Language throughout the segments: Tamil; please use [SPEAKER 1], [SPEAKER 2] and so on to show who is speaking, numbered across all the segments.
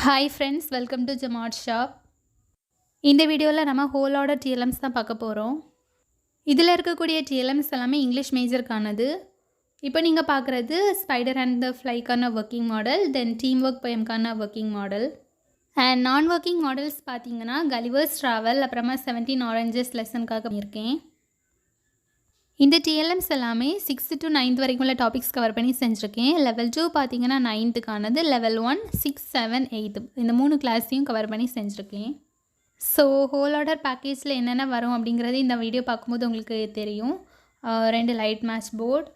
[SPEAKER 1] Hi friends, welcome to Jamad Shop. இந்த வீடியோவில் நம்ம ஹோல் ஆர்டர் TLMs தான் பார்க்க போகிறோம். இதில் இருக்கக்கூடிய TLMs எல்லாமே இங்கிலீஷ் மேஜருக்கானது. இப்போ நீங்கள் பார்க்குறது ஸ்பைடர் அண்ட் த ஃப்ளைக்கான working model, then team work போயம்கான ஒர்க்கிங் மாடல். அண்ட் நான் ஒர்க்கிங் மாடல்ஸ் பார்த்தீங்கன்னா கலிவர்ஸ் ட்ராவல், அப்புறமா 17 ஆரஞ்சஸ் லெசனுக்காக பண்ணியிருக்கேன். இந்த TLMs எல்லாமே 6th to 9th வரைக்கும் உள்ள டாபிக்ஸ் கவர் பண்ணி செஞ்சுருக்கேன். லெவல் 2 பார்த்தீங்கன்னா 9th-க்கானது, லெவல் 1 6, 7, 8 இந்த 3 கிளாஸையும் கவர் பண்ணி செஞ்சுருக்கேன். ஸோ ஹோல் ஆர்டர் பேக்கேஜில் என்னென்ன வரும் அப்படிங்கிறது இந்த வீடியோ பார்க்கும்போது உங்களுக்கு தெரியும். 2 லைட் மேட்ச் போர்டு,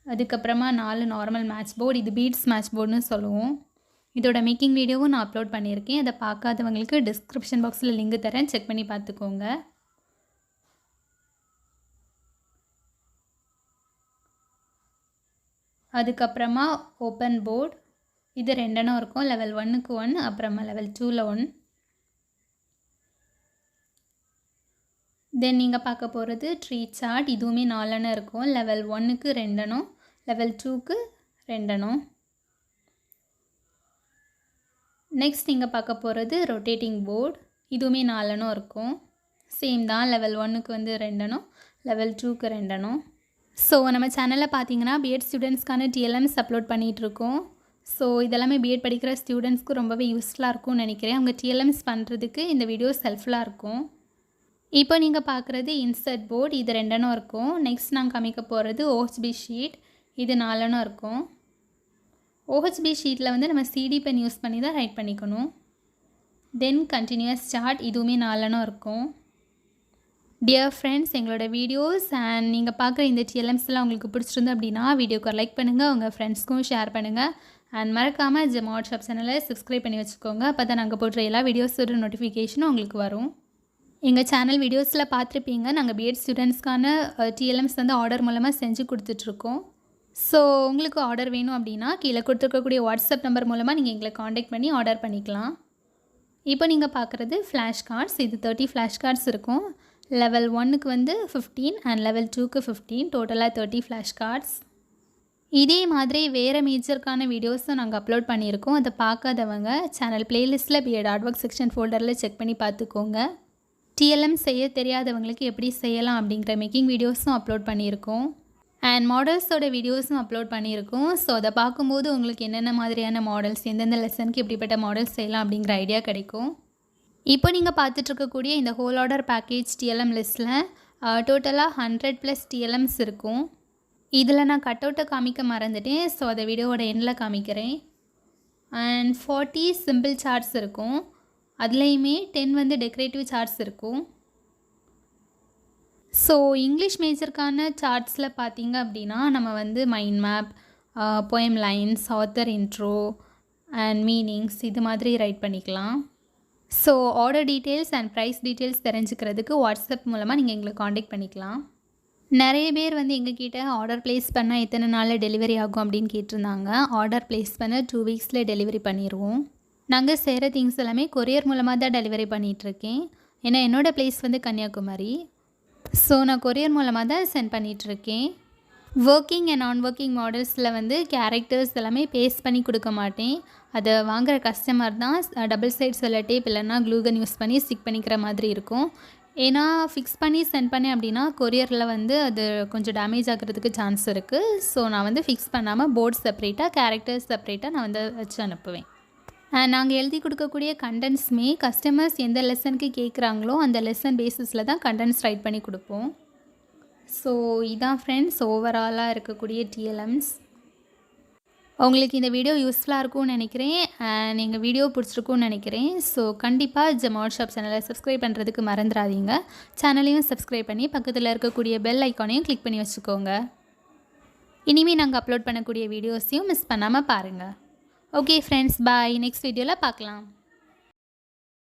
[SPEAKER 1] அதுக்கப்புறமா 4 நார்மல் மேட்ச் போர்டு, இது பீட்ஸ் மேட்ச் போர்டுன்னு சொல்லுவோம். இதோட மேக்கிங் வீடியோவும் நான் அப்லோட் பண்ணியிருக்கேன். அதை பார்க்காதவங்களுக்கு டிஸ்கிரிப்ஷன் பாக்ஸில் லிங்க் தரேன், செக் பண்ணி பார்த்துக்கோங்க. அதுக்கப்புறமா ஓப்பன் போர்டு, இது 2 இருக்கும். லெவல் 1க்கு 1, அப்புறமா லெவல் 2ல் 1. தென் நீங்கள் பார்க்க போகிறது ட்ரீ சார்ட், இதுவுமே 4 இருக்கும். லெவல் 1க்கு 2, லெவல் 2க்கு 2. நெக்ஸ்ட் நீங்கள் பார்க்க போகிறது ரொட்டேட்டிங் போர்டு, இதுவுமே 4 இருக்கும். சேம் தான், லெவல் 1க்கு வந்து 2, லெவல் 2க்கு 2. ஸோ நம்ம சேனலில் பார்த்தீங்கன்னா பிஎட் ஸ்டூடெண்ட்ஸ்க்கான TLMs அப்லோட் பண்ணிகிட்ருக்கோம். ஸோ இதெல்லாமே பிஎட் படிக்கிற ஸ்டூடெண்ட்ஸ்க்கு ரொம்பவே யூஸ்ஃபுல்லாக இருக்கும்னு நினைக்கிறேன். அவங்க TLMs பண்ணுறதுக்கு இந்த வீடியோஸ் ஹெல்ப்ஃபுல்லாக இருக்கும். இப்போ நீங்கள் பார்க்குறது இன்சர்ட் போர்டு, இது 2 இருக்கும். நெக்ஸ்ட் நான் காமிக்க போகிறது OHB ஷீட், இது 4 இருக்கும். OHB ஷீட்டில் வந்து நம்ம CD பென் யூஸ் பண்ணி தான் ரைட் பண்ணிக்கணும். தென் கண்டினியூஸ் சார்ட், இதுவுமே 4 இருக்கும். டியர் ஃப்ரெண்ட்ஸ், எங்களோட வீடியோஸ் அண்ட் நீங்கள் பார்க்குற இந்த TLMsலாம் உங்களுக்கு பிடிச்சிருந்து அப்படின்னா வீடியோக்கு லைக் பண்ணுங்கள், உங்கள் ஃப்ரெண்ட்ஸ்க்கும் ஷேர் பண்ணுங்கள். அண்ட் மறக்காமல் ஜமாட் ஷாப் சேனலை சப்ஸ்கிரைப் பண்ணி வச்சுக்கோங்க. அப்போ தான் நாங்கள் போடுற எல்லா வீடியோஸோட நோட்டிஃபிகேஷனும் உங்களுக்கு வரும். எங்கள் சேனல் வீடியோஸில் பார்த்துருப்பீங்க, நாங்கள் பிஎட் ஸ்டூடெண்ட்ஸ்க்கான TLMs வந்து ஆர்டர் மூலமாக செஞ்சு கொடுத்துட்ருக்கோம். ஸோ உங்களுக்கு ஆர்டர் வேணும் அப்படின்னா கீழே கொடுத்துருக்கக்கூடிய வாட்ஸ்அப் நம்பர் மூலமாக நீங்கள் எங்களை காண்டாக்ட் பண்ணி ஆர்டர் பண்ணிக்கலாம். இப்போ நீங்கள் பார்க்குறது ஃப்ளாஷ் கார்ட்ஸ், இது 30 ஃப்ளாஷ் கார்ட்ஸ் இருக்கும். லெவல் 1க்கு வந்து 15 அண்ட் லெவல் 2க்கு 15, டோட்டலாக 30 ஃப்ளாஷ் கார்ட்ஸ். இதே மாதிரி வேறு மேஜருக்கான வீடியோஸும் நாங்கள் அப்லோட் பண்ணியிருக்கோம். அதை பார்க்காதவங்க சேனல் பிளேலிஸ்ட்டில் பிஎட் ஆர்ட் ஒர்க் செக்ஷன் ஃபோல்டரில் செக் பண்ணி பார்த்துக்கோங்க. TLM செய்ய தெரியாதவங்களுக்கு எப்படி செய்யலாம் அப்படிங்கிற மேக்கிங் வீடியோஸும் அப்லோட் பண்ணியிருக்கோம். அண்ட் மாடல்ஸோட வீடியோஸும் அப்லோட் பண்ணியிருக்கோம். ஸோ அதை பார்க்கும்போது உங்களுக்கு என்னென்ன மாதிரியான மாடல்ஸ், எந்தெந்த லெசனுக்கு எப்படிப்பட்ட மாடல்ஸ் செய்யலாம் அப்படிங்கிற ஐடியா கிடைக்கும். இப்போ நீங்கள் பார்த்துட்ருக்கக்கூடிய இந்த ஹோல் ஆர்டர் பேக்கேஜ் TLM லிஸ்ட்டில் டோட்டலாக 100+ TLMs இருக்கும். இதில் நான் கட் அவுட்டை காமிக்க மறந்துட்டேன், ஸோ அதை வீடியோவோட எண்டில் காமிக்கிறேன். அண்ட் 40 சிம்பிள் சார்ட்ஸ் இருக்கும். அதுலேயுமே 10 வந்து டெக்கரேட்டிவ் சார்ட்ஸ் இருக்கும். ஸோ இங்கிலீஷ் மேஜருக்கான சார்ட்ஸில் பார்த்தீங்க அப்படின்னா நம்ம வந்து mind map, poem lines, author intro and meanings இது மாதிரி ரைட் பண்ணிக்கலாம். So order details and price details தெரிஞ்சுக்கிறதுக்கு வாட்ஸ்அப் மூலமாக நீங்கள் எங்களை காண்டாக்ட் பண்ணிக்கலாம். நிறைய பேர் வந்து எங்ககிட்ட ஆர்டர் ப்ளேஸ் பண்ணால் எத்தனை நாளில் டெலிவரி ஆகும் அப்படின்னு கேட்டிருந்தாங்க. ஆர்டர் ப்ளேஸ் பண்ண 2 வீக்ஸில் டெலிவரி பண்ணிடுவோம். நாங்கள் செய்கிற திங்ஸ் எல்லாமே கொரியர் மூலமாக தான் டெலிவரி பண்ணிகிட்ருக்கேன். ஏன்னா என்னோடய ப்ளேஸ் வந்து கன்னியாகுமரி. ஸோ நான் கொரியர் மூலமாக தான் சென்ட் பண்ணிகிட்ருக்கேன். ஒர்க்கிங் அண்ட் நான் ஒர்க்கிங் மாடல்ஸில் வந்து கேரக்டர்ஸ் எல்லாமே பேஸ்ட் பண்ணி கொடுக்க மாட்டேன். அதை வாங்குகிற கஸ்டமர் தான் டபுள் சைட் செல்லோ டேப் இல்லைன்னா க்ளூகன் யூஸ் பண்ணி ஸ்டிக் பண்ணிக்கிற மாதிரி இருக்கும். ஏன்னா ஃபிக்ஸ் பண்ணி சென்ட் பண்ணேன் அப்படின்னா கொரியரில் வந்து அது கொஞ்சம் டேமேஜ் ஆகிறதுக்கு சான்ஸ் இருக்குது. ஸோ நான் வந்து ஃபிக்ஸ் பண்ணாமல் போர்ட் செப்பரேட்டாக, கேரக்டர்ஸ் செப்பரேட்டாக நான் வந்து வச்சு அனுப்புவேன். நாங்கள் எழுதி கொடுக்கக்கூடிய கண்டென்ட்ஸுமே கஸ்டமர்ஸ் எந்த லெசனுக்கு கேட்குறாங்களோ அந்த லெசன் பேசிஸில் தான் கண்டென்ட்ஸ் ரைட் பண்ணி கொடுப்போம். ஸோ இதான் ஃப்ரெண்ட்ஸ் ஓவராலாக இருக்கக்கூடிய TLMs. உங்களுக்கு இந்த வீடியோ யூஸ்ஃபுல்லாக இருக்கும்னு நினைக்கிறேன். அண்ட் எங்கள் வீடியோ பிடிச்சிருக்கும்னு நினைக்கிறேன். ஸோ கண்டிப்பாக ஜமாட் ஷாப் சேனலை சப்ஸ்கிரைப் பண்ணுறதுக்கு மறந்துடாதீங்க. சேனலையும் சப்ஸ்கிரைப் பண்ணி பக்கத்தில் இருக்கக்கூடிய பெல் ஐக்கானையும் கிளிக் பண்ணி வச்சுக்கோங்க. இனிமேல் நாங்கள் அப்லோட் பண்ணக்கூடிய வீடியோஸையும் மிஸ் பண்ணாமல் பாருங்கள். ஓகே ஃப்ரெண்ட்ஸ், பாய். நெக்ஸ்ட் வீடியோவில் பார்க்கலாம்.